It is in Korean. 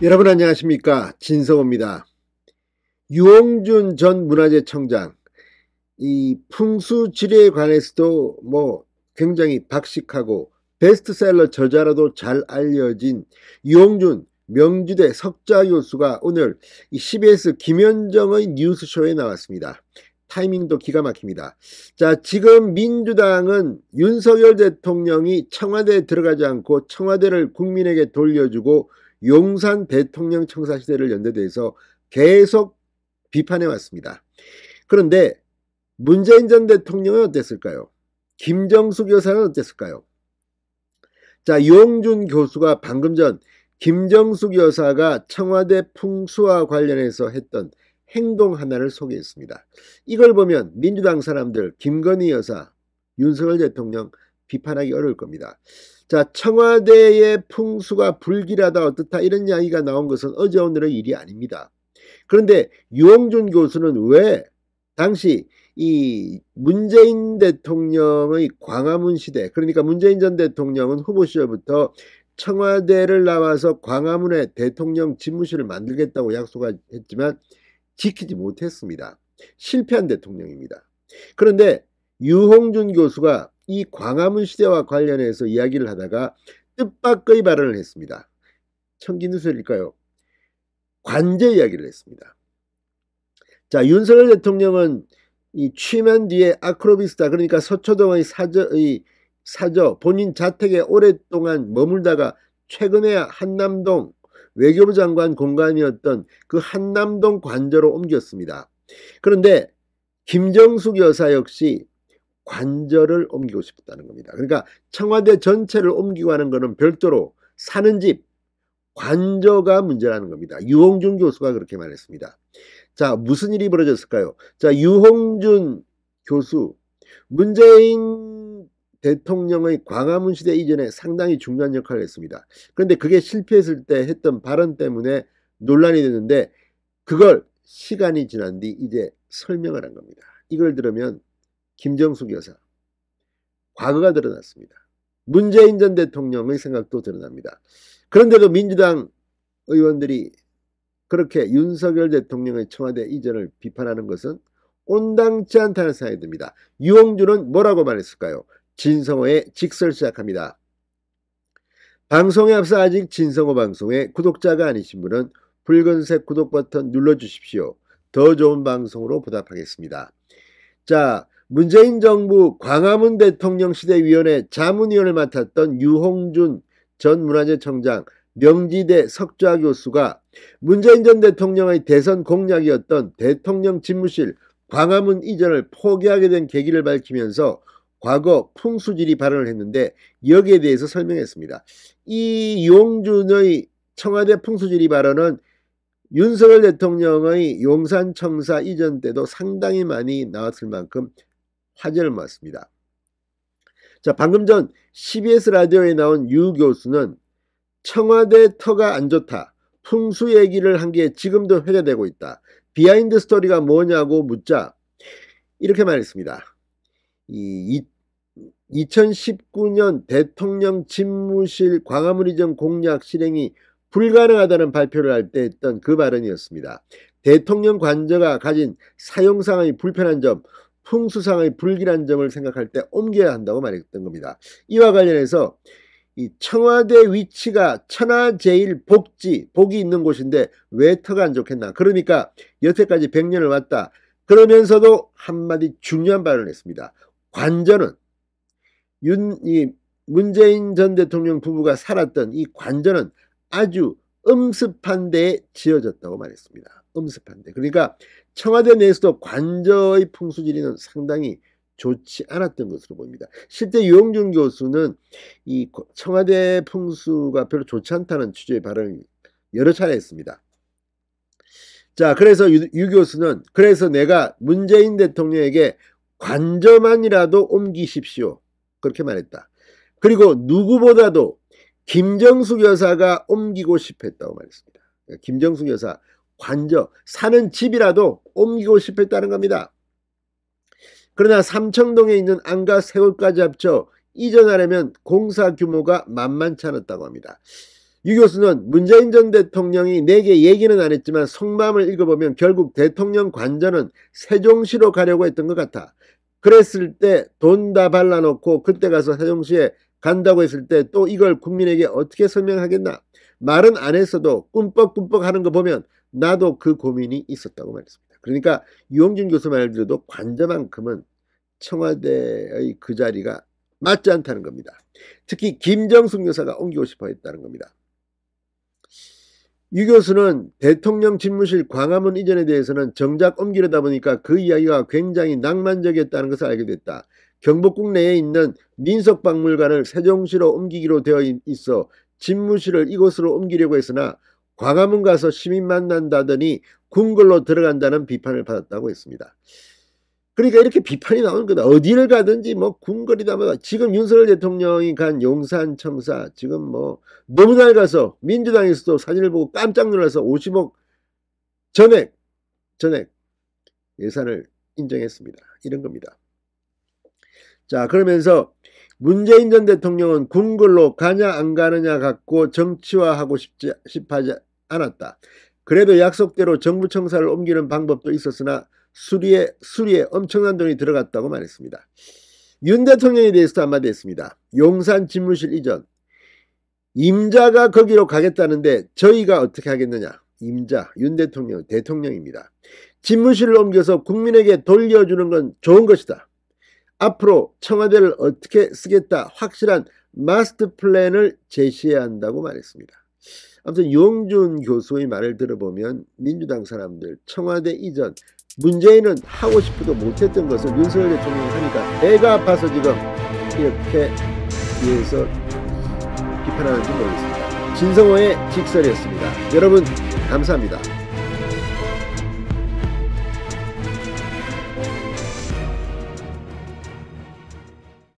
여러분 안녕하십니까, 진성호입니다. 유홍준 전 문화재청장, 이 풍수지리에 관해서도 굉장히 박식하고 베스트셀러 저자로도 잘 알려진 유홍준 명지대 석좌 교수가 오늘 이 CBS 김현정의 뉴스쇼에 나왔습니다. 타이밍도 기가 막힙니다. 자, 지금 민주당은 윤석열 대통령이 청와대에 들어가지 않고 청와대를 국민에게 돌려주고 용산 대통령 청사 시대를 연대돼서 계속 비판해 왔습니다. 그런데 문재인 전 대통령은 어땠을까요? 김정숙 여사는 어땠을까요? 자, 유홍준 교수가 방금 전 김정숙 여사가 청와대 풍수와 관련해서 했던 행동 하나를 소개했습니다. 이걸 보면 민주당 사람들, 김건희 여사, 윤석열 대통령 비판하기 어려울 겁니다. 자, 청와대의 풍수가 불길하다 어떻다 이런 이야기가 나온 것은 어제 오늘의 일이 아닙니다. 그런데 유홍준 교수는 왜 당시 이 문재인 대통령의 광화문 시대, 그러니까 문재인 전 대통령은 후보 시절부터 청와대를 나와서 광화문에 대통령 집무실을 만들겠다고 약속했지만 지키지 못했습니다. 실패한 대통령입니다. 그런데 유홍준 교수가 이 광화문 시대와 관련해서 이야기를 하다가 뜻밖의 발언을 했습니다. 청기누설일까요? 관저 이야기를 했습니다. 자, 윤석열 대통령은 이 취임한 뒤에 아크로비스타, 그러니까 서초동의 사저 본인 자택에 오랫동안 머물다가 최근에야 한남동 외교부 장관 공간이었던 그 한남동 관저로 옮겼습니다. 그런데 김정숙 여사 역시 관저를 옮기고 싶었다는 겁니다. 그러니까 청와대 전체를 옮기고 하는 것은 별도로 사는 집, 관저가 문제라는 겁니다. 유홍준 교수가 그렇게 말했습니다. 자, 무슨 일이 벌어졌을까요? 자, 유홍준 교수, 문재인 대통령의 광화문 시대 이전에 상당히 중요한 역할을 했습니다. 그런데 그게 실패했을 때 했던 발언 때문에 논란이 됐는데 그걸 시간이 지난 뒤 이제 설명을 한 겁니다. 이걸 들으면 김정숙 여사, 과거가 드러났습니다. 문재인 전 대통령의 생각도 드러납니다. 그런데도 민주당 의원들이 그렇게 윤석열 대통령의 청와대 이전을 비판하는 것은 온당치 않다는 생각이 듭니다. 유홍준은 뭐라고 말했을까요? 진성호의 직설 시작합니다. 방송에 앞서 아직 진성호 방송에 구독자가 아니신 분은 붉은색 구독 버튼 눌러주십시오. 더 좋은 방송으로 보답하겠습니다. 자, 문재인 정부 광화문 대통령시대위원회 자문위원을 맡았던 유홍준 전 문화재청장, 명지대 석좌 교수가 문재인 전 대통령의 대선 공약이었던 대통령 집무실 광화문 이전을 포기하게 된 계기를 밝히면서 과거 풍수지리 발언을 했는데 여기에 대해서 설명했습니다. 이 유홍준의 청와대 풍수지리 발언은 윤석열 대통령의 용산청사 이전 때도 상당히 많이 나왔을 만큼 화제를 모았습니다. 자, 방금 전 CBS 라디오에 나온 유 교수는 청와대 터가 안 좋다, 풍수 얘기를 한 게 지금도 회자되고 있다, 비하인드 스토리가 뭐냐고 묻자 이렇게 말했습니다. 2019년 대통령 집무실 광화문 이전 공약 실행이 불가능하다는 발표를 할 때 했던 그 발언이었습니다. 대통령 관저가 가진 사용상의 불편한 점, 풍수상의 불길한 점을 생각할 때 옮겨야 한다고 말했던 겁니다. 이와 관련해서 이 청와대 위치가 천하제일복이 있는 곳인데 왜 터가 안 좋겠나? 그러니까 여태까지 100년을 왔다. 그러면서도 한마디 중요한 발언을 했습니다. 관저는 문재인 전 대통령 부부가 살았던 이 관저는 아주 음습한 데에 지어졌다고 말했습니다. 음습한 데. 그러니까 청와대 내에서도 관저의 풍수지리는 상당히 좋지 않았던 것으로 보입니다. 실제 유홍준 교수는 이 청와대 풍수가 별로 좋지 않다는 취지의 발언을 여러 차례 했습니다. 자, 그래서 유 교수는 그래서 내가 문재인 대통령에게 관저만이라도 옮기십시오, 그렇게 말했다. 그리고 누구보다도 김정숙 여사가 옮기고 싶었다고 말했습니다. 김정숙 여사 관저, 사는 집이라도 옮기고 싶었다는 겁니다. 그러나 삼청동에 있는 안과 세월까지 합쳐 이전하려면 공사 규모가 만만치 않았다고 합니다. 유 교수는 문재인 전 대통령이 내게 얘기는 안 했지만 속마음을 읽어보면 결국 대통령 관저는 세종시로 가려고 했던 것 같아. 그랬을 때 돈 다 발라놓고 그때 가서 세종시에 간다고 했을 때 또 이걸 국민에게 어떻게 설명하겠나. 말은 안 했어도 꿈뻑꿈뻑 하는 거 보면 나도 그 고민이 있었다고 말했습니다. 그러니까 유홍준 교수 말대로도 관저만큼은 청와대의 그 자리가 맞지 않다는 겁니다. 특히 김정숙 여사가 옮기고 싶어 했다는 겁니다. 유 교수는 대통령 집무실 광화문 이전에 대해서는 정작 옮기려다 보니까 그 이야기가 굉장히 낭만적이었다는 것을 알게 됐다. 경복궁 내에 있는 민속박물관을 세종시로 옮기기로 되어 있어 집무실을 이곳으로 옮기려고 했으나 광화문 가서 시민 만난다더니 궁궐로 들어간다는 비판을 받았다고 했습니다. 그러니까 이렇게 비판이 나오는 거다. 어디를 가든지 뭐 궁궐이다 뭐. 지금 윤석열 대통령이 간 용산 청사 지금 뭐 너무 낡아서 민주당에서도 사진을 보고 깜짝 놀라서 50억 전액 예산을 인정했습니다. 이런 겁니다. 자, 그러면서 문재인 전 대통령은 궁궐로 가냐 안 가느냐 갖고 정치화하고 싶어하지 않았다. 그래도 약속대로 정부 청사를 옮기는 방법도 있었으나 수리에 엄청난 돈이 들어갔다고 말했습니다. 윤 대통령에 대해서도 한마디 했습니다. 용산 집무실 이전. 임자가 거기로 가겠다는데 저희가 어떻게 하겠느냐. 임자, 윤 대통령, 대통령입니다. 집무실을 옮겨서 국민에게 돌려주는 건 좋은 것이다. 앞으로 청와대를 어떻게 쓰겠다 확실한 마스터 플랜을 제시해야 한다고 말했습니다. 아무튼 유홍준 교수의 말을 들어보면 민주당 사람들 청와대 이전 문재인은 하고 싶어도 못했던 것을 윤석열 대통령이 하니까 배가 아파서 지금 이렇게 뒤에서 비판하는지 모르겠습니다. 진성호의 직설이었습니다. 여러분 감사합니다.